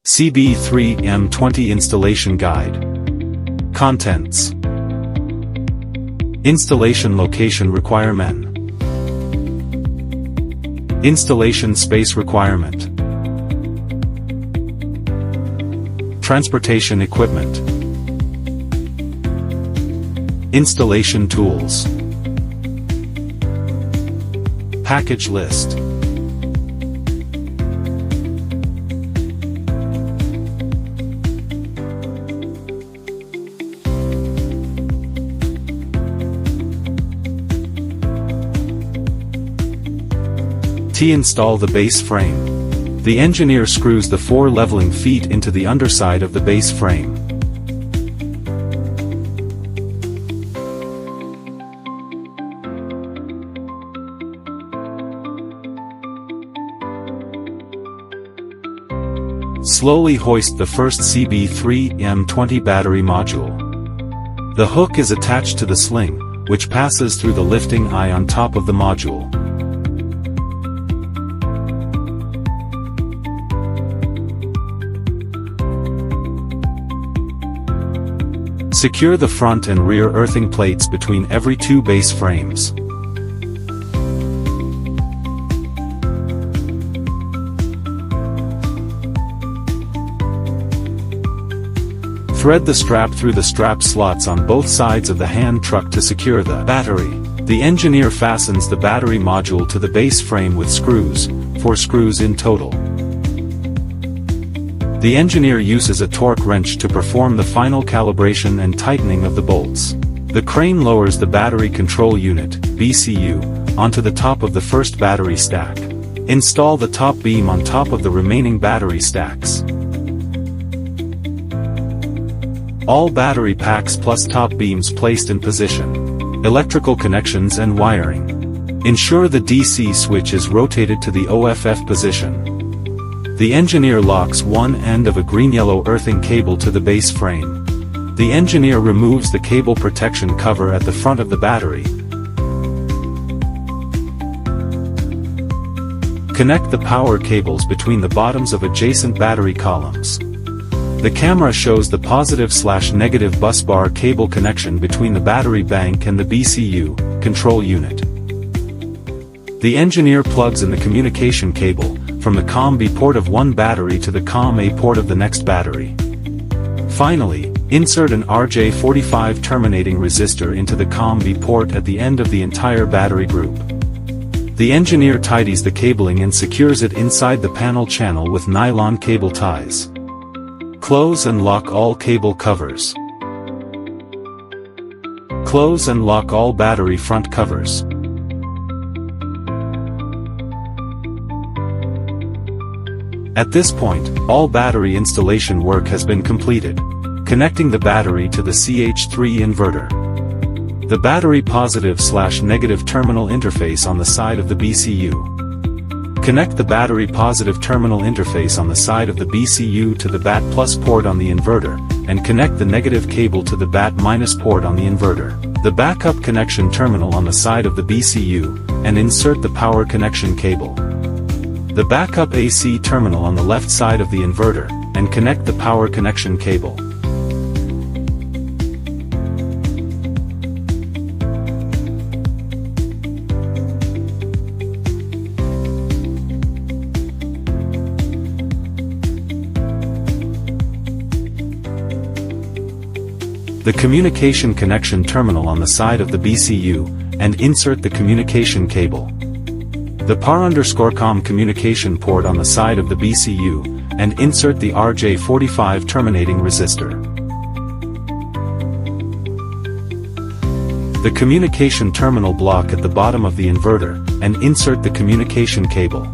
CB3 M20 Installation Guide. Contents. Installation location requirement. Installation space requirement. Transportation equipment. Installation tools. Package list. Install the base frame. The engineer screws the 4 leveling feet into the underside of the base frame. Slowly hoist the first CB3 M20 battery module. The hook is attached to the sling, which passes through the lifting eye on top of the module. Secure the front and rear earthing plates between every 2 base frames. Thread the strap through the strap slots on both sides of the hand truck to secure the battery. The engineer fastens the battery module to the base frame with screws, 4 screws in total. The engineer uses a torque wrench to perform the final calibration and tightening of the bolts. The crane lowers the battery control unit, BCU, onto the top of the first battery stack. Install the top beam on top of the remaining battery stacks. All battery packs plus top beams placed in position. Electrical connections and wiring. Ensure the DC switch is rotated to the OFF position. The engineer locks one end of a green-yellow earthing cable to the base frame. The engineer removes the cable protection cover at the front of the battery. Connect the power cables between the bottoms of adjacent battery columns. The camera shows the positive/negative busbar cable connection between the battery bank and the BCU control unit. The engineer plugs in the communication cable from the COM-B port of one battery to the COM-A port of the next battery. Finally, insert an RJ45 terminating resistor into the COM-B port at the end of the entire battery group. The engineer tidies the cabling and secures it inside the panel channel with nylon cable ties. Close and lock all cable covers. Close and lock all battery front covers. At this point, all battery installation work has been completed. Connecting the battery to the CH3 inverter. The battery positive/negative terminal interface on the side of the BCU. Connect the battery positive terminal interface on the side of the BCU to the BAT plus port on the inverter, and connect the negative cable to the BAT minus port on the inverter. The backup connection terminal on the side of the BCU, and insert the power connection cable. The backup AC terminal on the left side of the inverter, and connect the power connection cable. The communication connection terminal on the side of the BCU, and insert the communication cable. The PAR_COM communication port on the side of the BCU, and insert the RJ45 terminating resistor. The communication terminal block at the bottom of the inverter, and insert the communication cable.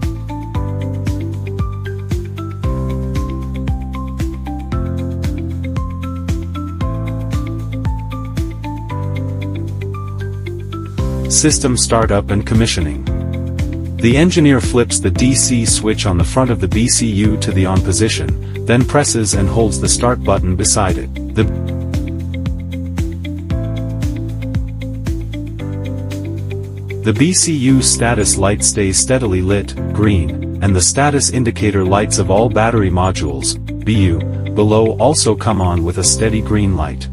System startup and commissioning. The engineer flips the DC switch on the front of the BCU to the on position, then presses and holds the start button beside it. The BCU status light stays steadily lit, green, and the status indicator lights of all battery modules, BU, below also come on with a steady green light.